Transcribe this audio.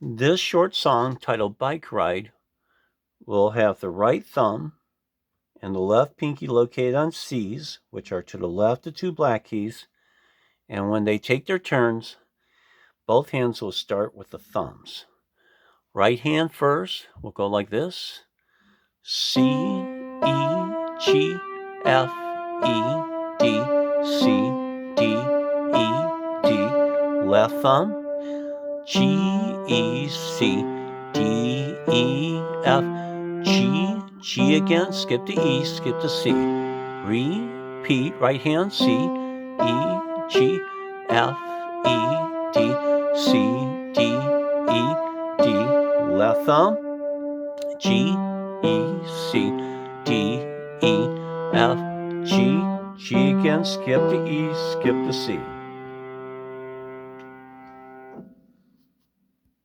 This short song titled Bike Ride will have the right thumb and the left pinky located on C's, which are to the left of two black keys, and when they take their turns, both hands will start with the thumbs. Right hand first will go like this: C, E, G, F, E, D, C, D, E, D. Left thumb: G, E, C, D, E, F, G, G again, skip to E, skip to C. Repeat, right hand, C, E, G, F, E, D, C, D, E, D. Left thumb: G, E, C, D, E, F, G, G again, skip to E, skip to C.